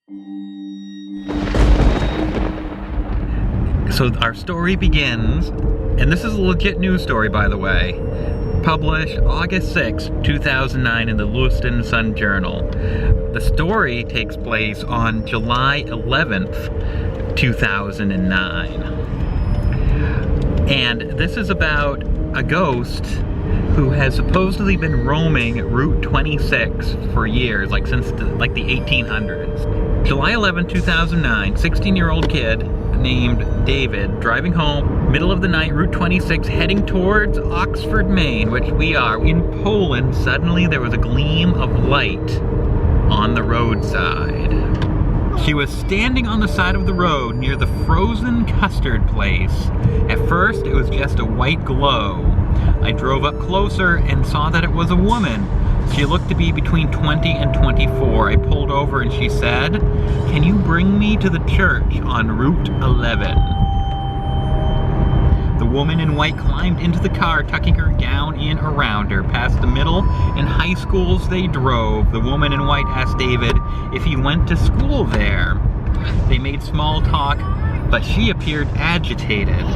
So our story begins, and this is a legit news story, by the way, published August 6, 2009 in the Lewiston Sun Journal. The story takes place on July 11th, 2009. And this is about a ghost who has supposedly been roaming Route 26 for years, like since the 1800s. July 11, 2009, 16-year-old kid named David, driving home, middle of the night, Route 26, heading towards Oxford, Maine, which we are. In Poland, suddenly there was a gleam of light on the roadside. She was standing on the side of the road near the frozen custard place. At first, it was just a white glow. I drove up closer and saw that it was a woman. She looked to be between 20 and 24. I pulled over and she said, "Can you bring me to the church on Route 11? The woman in white climbed into the car, tucking her gown in around her. Past the middle and high schools they drove. The woman in white asked David if he went to school there. They made small talk, but she appeared agitated.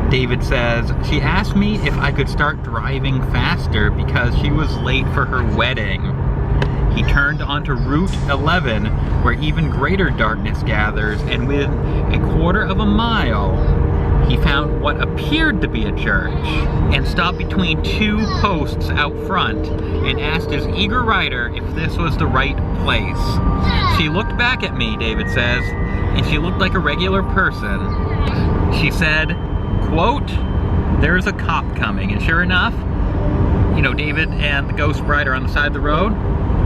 David says, she asked me if I could start driving faster because she was late for her wedding. He turned onto Route 11, where even greater darkness gathers, and within a quarter of a mile, he found what appeared to be a church, and stopped between two posts out front, and asked his eager rider if this was the right place. She looked back at me, David says, and she looked like a regular person. She said, quote, "There's a cop coming," and sure enough, you know, David and the ghost bride are on the side of the road.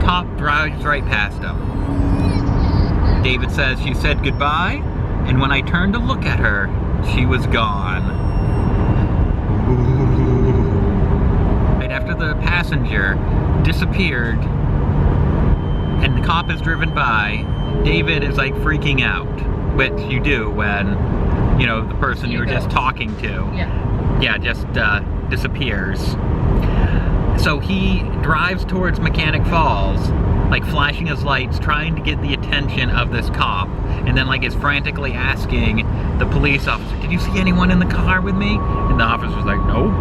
Cop drives right past them. David says she said goodbye, and when I turned to look at her, she was gone. Ooh. Right after the passenger disappeared and the cop is driven by, David is like freaking out, which you do when, you know, the person you were just talking to, just disappears. So he drives towards Mechanic Falls, like flashing his lights, trying to get the attention of this cop, and then like is frantically asking the police officer, "Did you see anyone in the car with me?" And the officer's like, "No."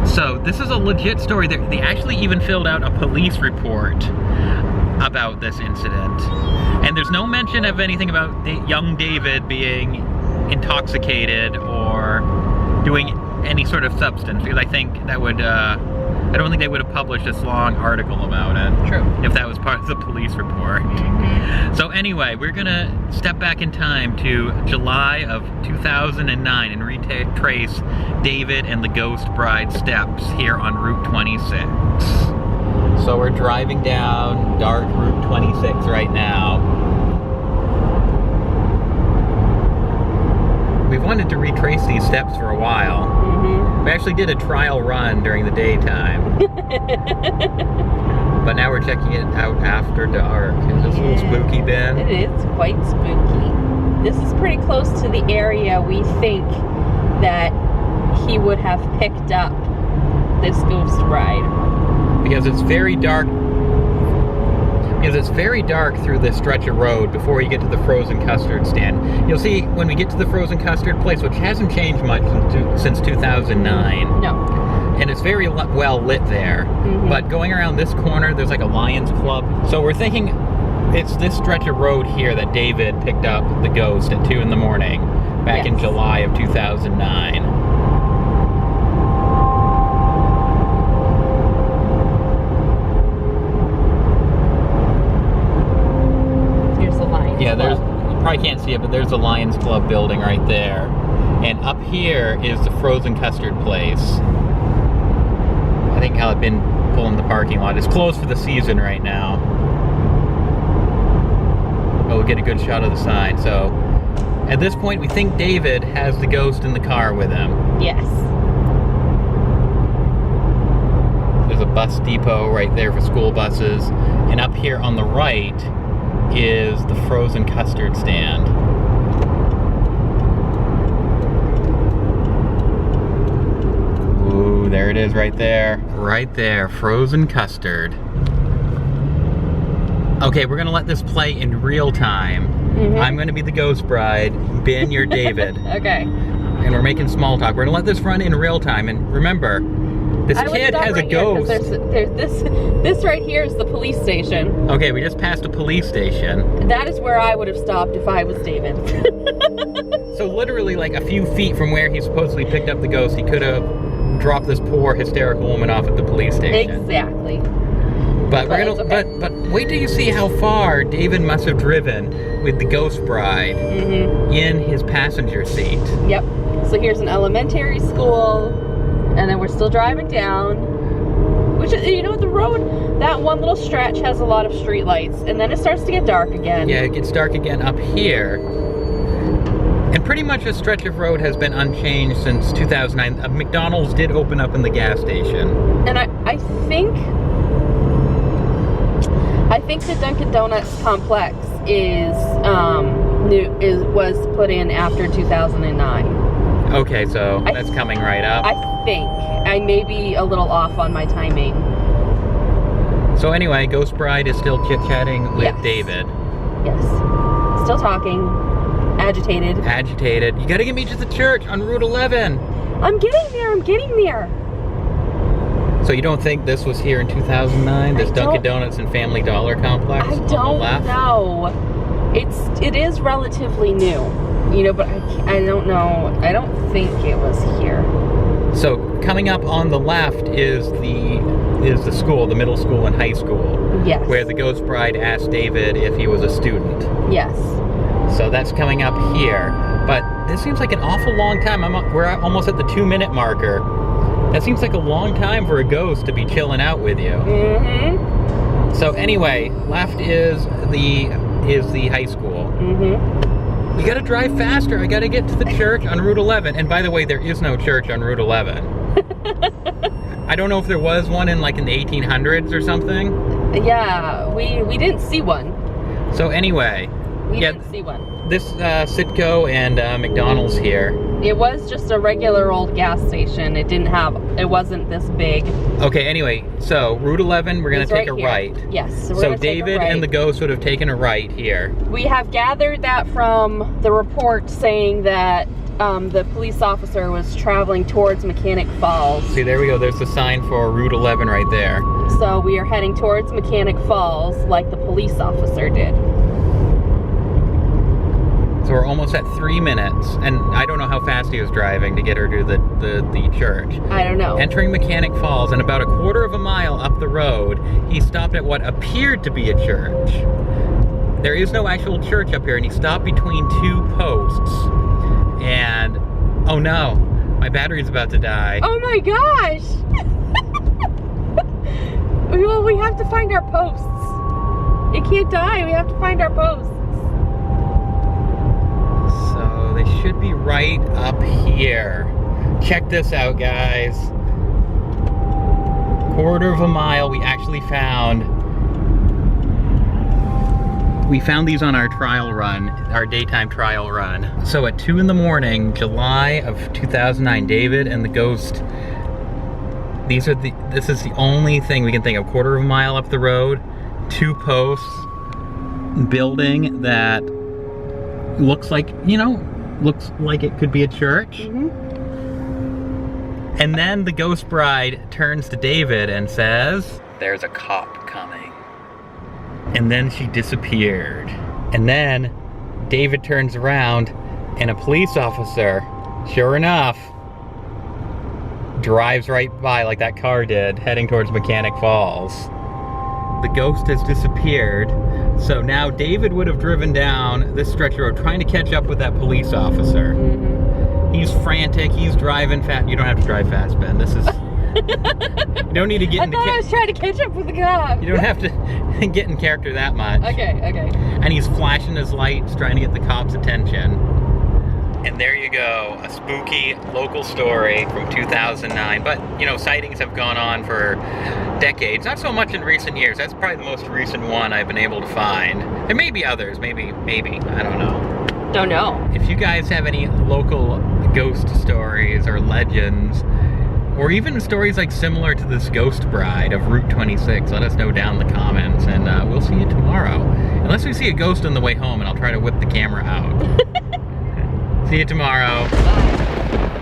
So this is a legit story. They actually even filled out a police report about this incident, and there's no mention of anything about young David being intoxicated or doing any sort of substance, because I think that would I don't think they would have published this long article about it. True. If that was part of the police report. So anyway, we're gonna step back in time to July of 2009 and retrace David and the ghost bride steps here on Route 26. So we're driving down dark Route 26 right now. We've wanted to retrace these steps for a while. We actually did a trial run during the daytime. But now we're checking it out after dark. Is this a little spooky, Ben? It is quite spooky. This is pretty close to the area we think that he would have picked up this ghost bride. Because it's very dark. Through this stretch of road before you get to the frozen custard stand. You'll see when we get to the frozen custard place, which hasn't changed much since 2009. No. And it's very well lit there. But going around this corner, there's like a Lions Club. So we're thinking it's this stretch of road here that David picked up the ghost at 2 in the morning back in July of 2009. Yeah, there's, you probably can't see it, but there's the Lions Club building right there. And up here is the frozen custard place. I think I've been pulling the parking lot. It's closed for the season right now. But we'll get a good shot of the sign. So at this point, we think David has the ghost in the car with him. Yes. There's a bus depot right there for school buses. And up here on the right is the frozen custard stand. Ooh, there it is right there. Right there, frozen custard. Okay, we're gonna let this play in real time. I'm gonna be the ghost bride. Ben, you're David. Okay. And we're making small talk. We're gonna let this run in real time. And remember, this kid has a ghost. There's this right here is the police station. Okay, we just passed a police station. That is where I would have stopped if I was David. So literally like a few feet from where he supposedly picked up the ghost, he could have dropped this poor hysterical woman off at the police station. Exactly. But we're gonna but wait till you see how far David must have driven with the ghost bride in his passenger seat. Yep. So here's an elementary school, and then we're still driving down. Which is, you know, the road, that one little stretch has a lot of street lights, and then it starts to get dark again. Yeah, it gets dark again up here. And pretty much a stretch of road has been unchanged since 2009. McDonald's did open up in the gas station. And I think the Dunkin' Donuts complex was put in after 2009. Okay, so that's coming right up. I think. I may be a little off on my timing. So anyway, Ghost Bride is still chit-chatting with David. Yes. Still talking. Agitated. Agitated. You gotta get me to the church on Route 11. I'm getting there. I'm getting there. So you don't think this was here in 2009? This Dunkin' Donuts and Family Dollar complex? I don't know. It is relatively new, you know, but I don't know. I don't think it was here. So coming up on the left is the school, the middle school and high school. Yes. Where the Ghost Bride asked David if he was a student. Yes. So that's coming up here. But this seems like an awful long time. We're almost at the 2-minute marker. That seems like a long time for a ghost to be chilling out with you. So anyway, left is the high school. You gotta drive faster. I gotta get to the church on Route 11. And by the way, there is no church on Route 11. I don't know if there was one in the 1800s or something. Yeah, we didn't see one. So anyway, we didn't see one. This Citgo and McDonald's here. It was just a regular old gas station. It wasn't this big. Okay, anyway, so Route 11, we're gonna take a right. Yes. So David and the ghost would have taken a right here. We have gathered that from the report saying that the police officer was traveling towards Mechanic Falls. See, there we go. There's the sign for Route 11 right there. So we are heading towards Mechanic Falls like the police officer did. So we're almost at 3 minutes, and I don't know how fast he was driving to get her to the church. I don't know. Entering Mechanic Falls, and about a quarter of a mile up the road, he stopped at what appeared to be a church. There is no actual church up here, and he stopped between 2 posts. And, oh no, my battery's about to die. Oh my gosh! Well, we have to find our posts. It can't die, we have to find our posts. So they should be right up here. Check this out, guys. Quarter of a mile we actually found. We found these on our trial run, our daytime trial run. So at 2 in the morning, July of 2009, David and the ghost, this is the only thing we can think of. Quarter of a mile up the road, 2 posts, building that looks like, looks like it could be a church. And then the ghost bride turns to David and says, "There's a cop coming." And then she disappeared. And then David turns around and a police officer, sure enough, drives right by like that car did, heading towards Mechanic Falls. The ghost has disappeared. So now David would have driven down this stretch of road trying to catch up with that police officer. He's frantic, he's driving fast. You don't have to drive fast, Ben. This is... You don't need to get into... I was trying to catch up with the cop. You don't have to get in character that much. Okay. And he's flashing his lights, trying to get the cops' attention. And there you go, a spooky local story from 2009. But, sightings have gone on for decades. Not so much in recent years. That's probably the most recent one I've been able to find. There may be others, maybe, I don't know. Don't know. If you guys have any local ghost stories or legends, Or even stories like similar to this ghost bride of Route 26. Let us know down in the comments, and we'll see you tomorrow. Unless we see a ghost on the way home, and I'll try to whip the camera out. See you tomorrow. Bye.